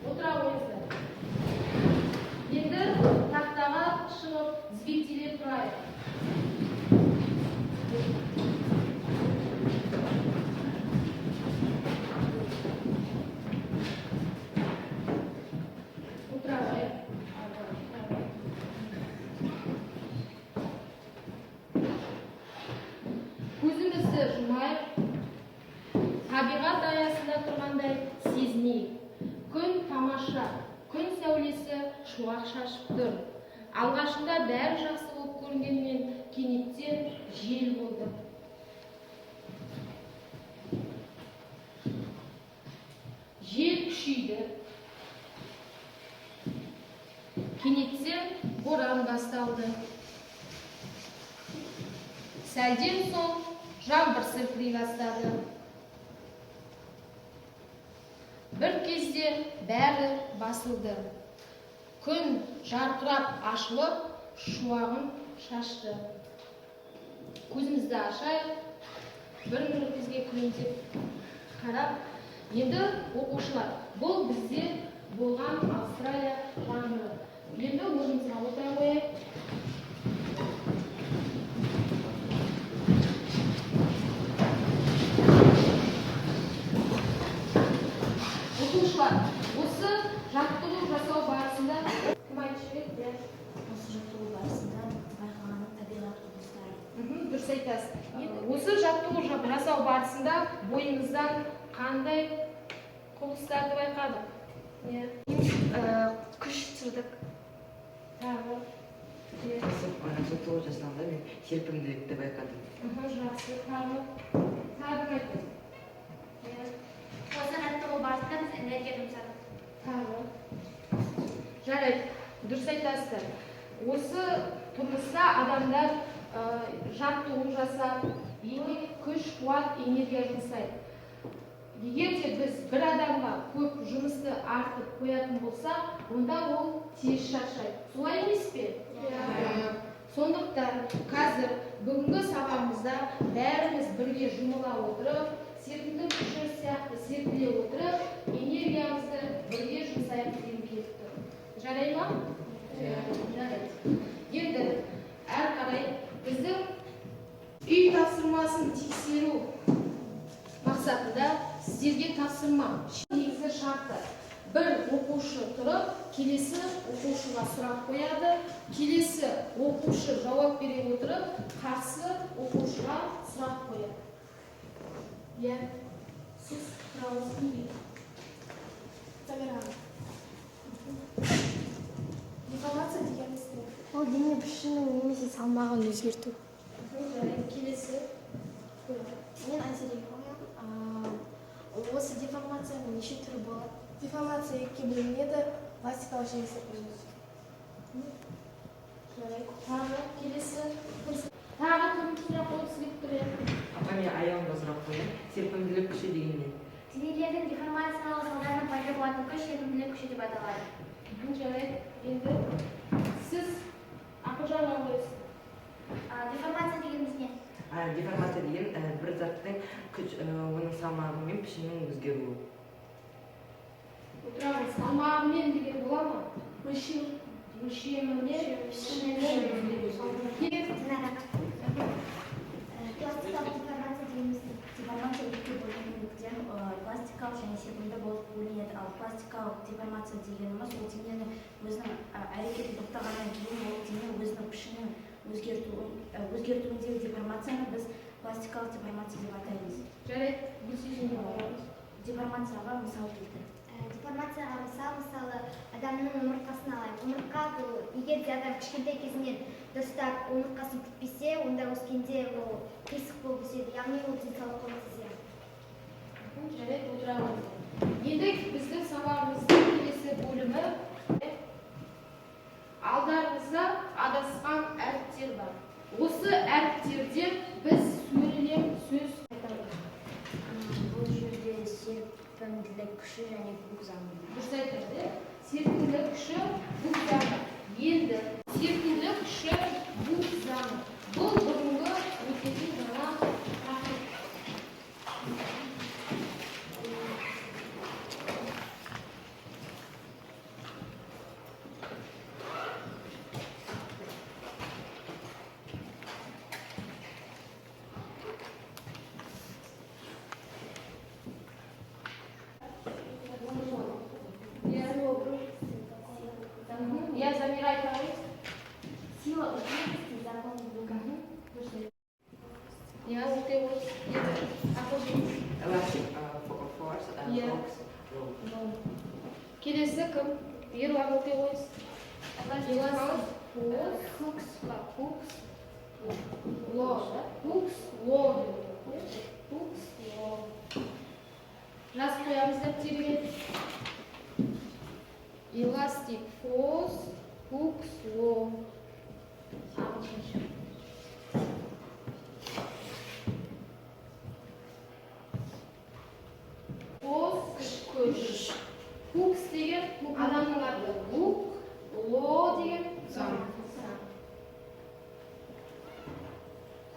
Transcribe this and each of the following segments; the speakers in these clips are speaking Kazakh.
Отыра қойыңыздар. Енді тақтаға шығып, тізбектелеп тұрайық. Отыра қойып. Көзімізді жұмайық, табиғат аясында тұрғандай сезінейік. Күн тамаша, күн сәулесі шуақ шашып тұр. Алғашында бәрі жақсы болып көрінгенмен кенеттен жел болды. Жел күшейді. Кенеттен боран басталды. Сәлден соң жаңбыр сіркірей бастады. Бір кезде бәрі басылды. Күн жарқырап ашылып, шуағын шашты. Көзімізді ашайық, бір-бір бізге күлімдеп қарап. Енді оқушылар, бұл бізде болған Австралия жаңбыры. Енді орнымызға отыра қояйық. Осы жаттығу жасау барысында кім айтып еді? Осы жаттығу барысында байқағаным табиғат құбылыстары. Дұрыс айтасыз. Осы жаттығу жасау барысында бойыңыздан қандай құбылыстарды байқадық? Күш түсірдік. Тағы. Жаттығу жасағанда мен серпімділікті байқадым. Жақсы. Тағы айтыңыз. Осы жаттығу барысында біз энергия жұмсадық. Тағы. Жарайды, дұрыс айтасыздар. Осы тұрмыста адамдар жаттығу жасап, күш, қуат, энергия жұмсайды. Егер де біз бір адамға көп жұмысты артып қоятын болсақ, онда ол тез шаршайды. Солай емес пе? Сондықтан қазір бүгінгі сабағымызда бәріміз бірге жұмыла отырып, серпімді күші сияқты серпіле отырып, энергиямызды бірге жұмсайық деген келіп тұр. Жарай ма? Жарайды. Енді әрі қарай біздің үй тапсырмасын тексеру мақсатында сіздерге тапсырма. Негізгі шарты: бір оқушы тұрып, келесі оқушыға сұрақ қояды, келесі оқушы жауап бере отырып, қарсы оқушыға сұрақ қояды. Сіз сұрауыңыз кімге? Деформация дегеніміз не? Ол дене пішінінің немесе салмағын өзгерту. Келесі. Мен Айзереге қоямын. Осы деформацияның неше түрі болады? Деформация екіге бөлінеді, пластикалық және серпімді. Тағы келесі. Тағы кім сұрақ қойғысы келіп тұр? Апа, мен аяғымда сұрақ қоямын. Серпімділік күші деген не? Денелердің деформациялық салдарынан пайда болатын күш серпімділік күші деп аталады. Жарайды. Енді сіз Ақылжанға қойсыз. Деформация дегеніміз не? Деформация деген бір заттың оның салмағы мен пішінінің өзгеруі. Отырамыз. Салмағымен деген бола ма? Өлшеміне? Пластикалық деформация дегеніміз деформация екіге бөлінгендіктен пластикалық және серпімді болып бөлінеді. Ал пластикалық деформация дегеніміз ол денені өзінің әрекетін тоқтағаннан кейін ол дене өзінің пішінін өзгертуіндегі деформацияны біз пластикалық деформация деп атаймыз. Жарайды. Бұл сөзіне қоямыз. Деформацияға мысал келтір. Деформацияға мысалы адамның омыртқасын алайық. Омыртқа бұл егер де адам кішкентай кезінен дұрыстап омыртқасын күтпесе, онда өскенде ол қисық болып өседі. Яғни ол денсаулыққа өте зиян. Жарайды, отырамыз. Енді біздің сабағымыздың келесі бөлімі алдарыңызда адасқан әріптер бар. Осы әріптерден біз сөйлем сөз айтамыз. Бұл жерде серпімділік күші және бүк заңы. Дұрыс айтады. Серпімділік күші бүк заңы. Енді серпімділік күші бүк заңы. Бұл бүгінгі өтетін жаңа тақырып. Келесі кім? Ерлан өте қойыңыз. Кукс па, кукс. Ло, да? Кукс, ло. Кукс, ло. Жазып қоямыз дәптерге. Эластик фос, кукс, ло. Фос, күш. Кукс деген адамның аты. Кук, ло деген заң.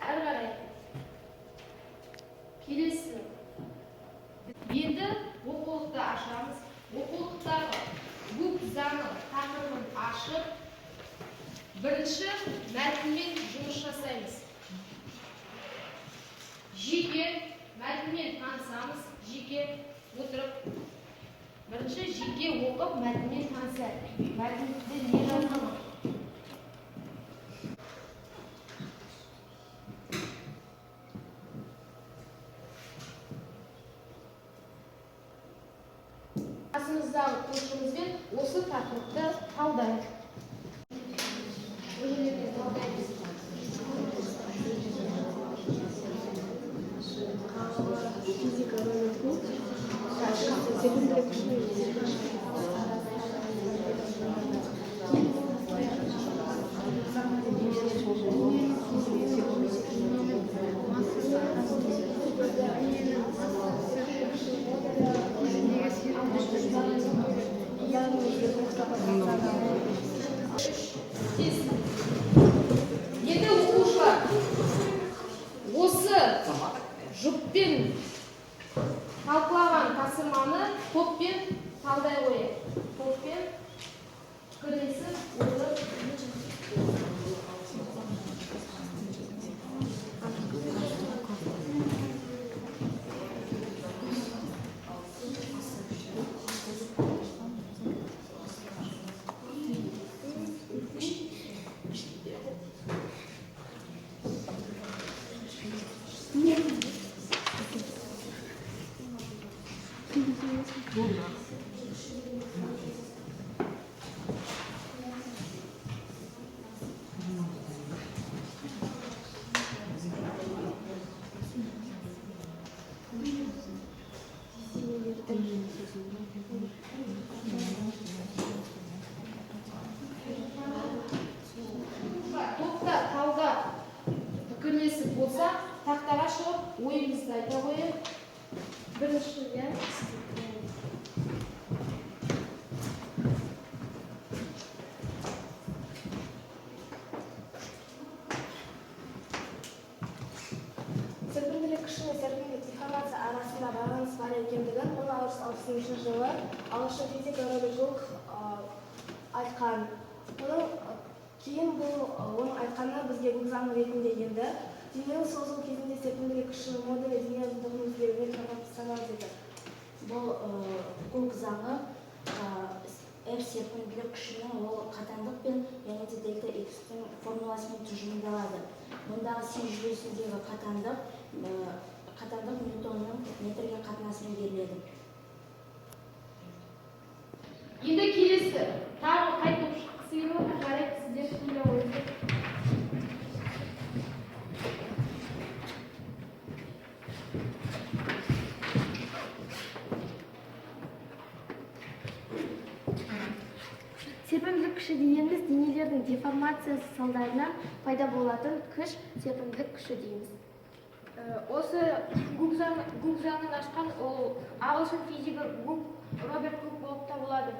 Әрі қарай. Келесі. Енді оқулықты ашамыз. Оқулықтағы гук заңы тақырыбын ашып, бірінші мәтінмен жұмыс жасаймыз. Жеке мәтінмен танысамыз. Жеке отырып. Бірінші жеке оқып, мәтінмен танысайық. Мәтінде не жазылған? Қасымыздағы көршімізбен осы тақырыпты талдайық. Физика Роберт Гук. Секундный күшінің Енді оқушылар осы жұппен талқылаған тапсырманы топпен талдай қойып. Топпен пікірлесіп отырып. Топта талдап пікірлесіп болса, тақтаға шығып, ойымызды айта қойып. Бірінші, иә? серпінділік күші мен серпінділік деформация арасында байланыс бар екендігін 1960 жылы ағылшын физик Роберт Гук айтқан. Кейін оның айтқаны бізге Гук заңы ретінде енді. Дененің созылу кезінде серпінділік күшінің моделі дене ұзындығының өзгеруіне пропорционал деді. Бұл Гук заңы F серпінділік күшінің ол қатаңдық пен және де дельта X-тің формуласымен тұжырымдалады. Мұндағы сен жүйесіндегі қатаңдық Ньютонның метрге қатынасымен беріледі. Енді келесі. Тағы қайтып шыққысы келіп, жарайды сіздер сөйлей қойыңыздар. Серпімділік күші дегеніміз денелердің деформациясы салдарынан пайда болатын күш серпімділік күші дейміз. Осы Гук заңын ашқан ол ағылшын физигі Роберт Гук болып табылады.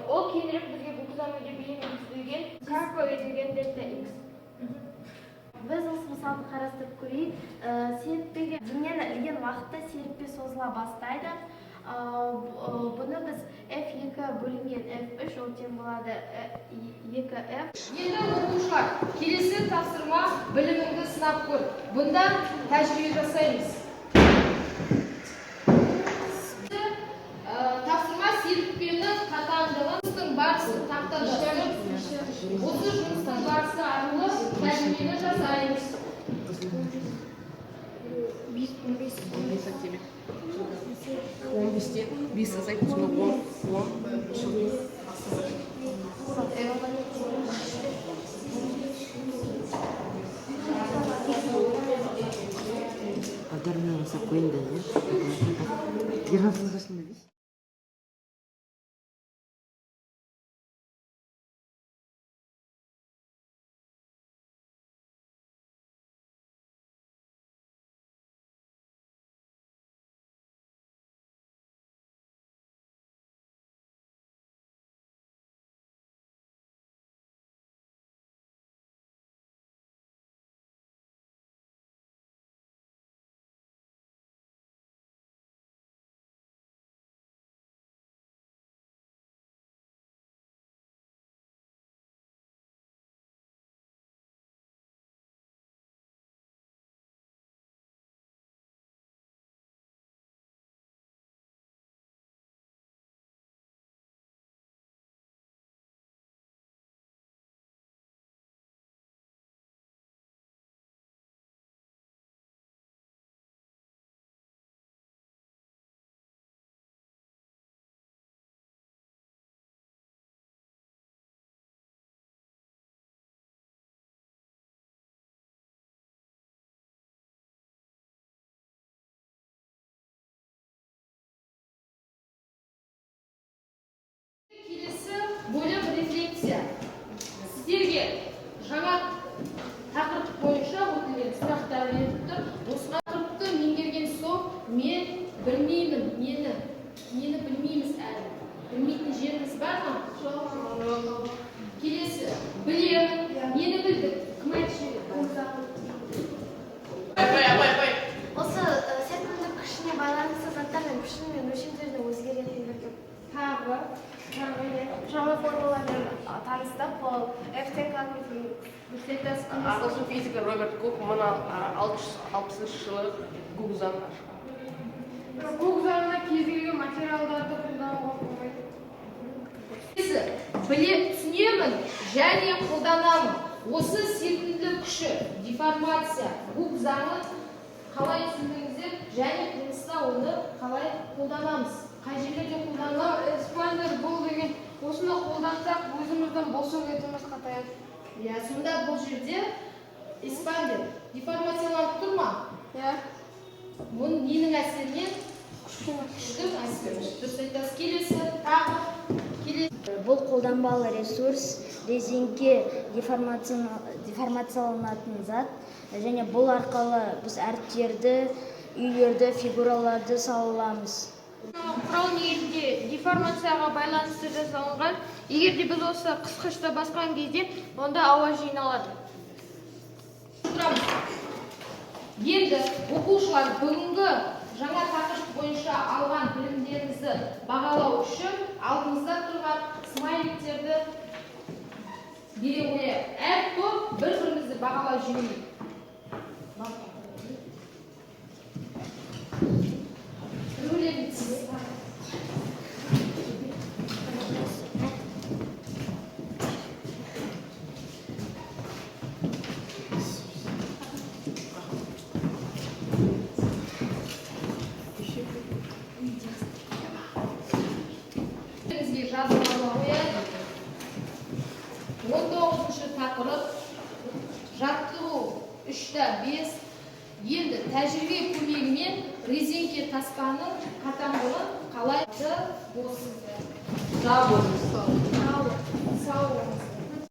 Ол кейінірек бізге Гук заңы деп енгізілген карпо етілген дельта X. Біз осы мысалды қарастырып көрейік. Серіппеге денені ілген уақытта серіппе созыла бастайды. Бұны біз F2 бөлінген F3 ол тең болады 2F. Енді оқушылар, келесі тапсырма біліміңді сынап көр. Бұнда тәжірибе жасаймыз. Тапсырма серіппенің қатаңдығын барысы тақтада түсіріп, осы жұмыстың барысы арқылы тәжірибені жасаймыз. 15 несте бес жасайды соны 10 жыл Аударма жасап қойын да иә. Келесі бөлім рефлексия. Сіздерге жаңа тақырып бойынша өтілген сұрақтар беріліп тұр. Осы тақырыпты меңгерген соң мен білмеймін, нені білмейміз әлі. Білмейтін жеріміз бар ма? Жоқ. Келесі білем, нені білдік? Кім айтшы? Осы серпімдік күшіне байланысты заттар мен күші мен өлшемдердің өзгеретіндігі. Тағы. Жаңа формуламен таныстық, ол F-тенканың ағылшын физигі Роберт Кук 1660 жылы Гук заңын ашқан. Гук заңына кез келген материалдарды қолдануға болмайды. Біле түсінемін және қолданамын. Осы серпімдік күші, деформация, Гук заңын қалай түсіндіңіздер және тұрмыста оны қалай қолданамыз? Қай жерлерде қолданылады? Эспандер бұл деген осыны қолдансақ өзіміздің босып кетуіміз қатаяды. Иә, сонда бұл жерде эспандер деформацияланып тұр ма? Иә. Оның ненің әсерінен? Күштің әсерінен. Дұрыс айтасыз. Келесі. Бұл қолданбалы ресурс резеңке деформацияланатын зат және бұл арқылы біз әріптерді, үйлерді, фигураларды сала аламыз. Құрал негізінде деформацияға байланысты жасалынған. Егер де біз осы қысқышты басқан кезде, онда ауа жиналады. Енді оқушылар бүгінгі жаңа тақырып бойынша алған білімдеріңізді бағалау үшін алдыңызда тұрған смайликтерді бере қояйық. Әр топ бір-бірімізді бағалау жүйелейік. Жазып қояйық. 19-шы тақырып жаттығу 3-5. Енді тәжірибе көмегімен резеңке таспаның қатаңдығын қалай болсыздар? Сау болыңыз. Сау болыңыз.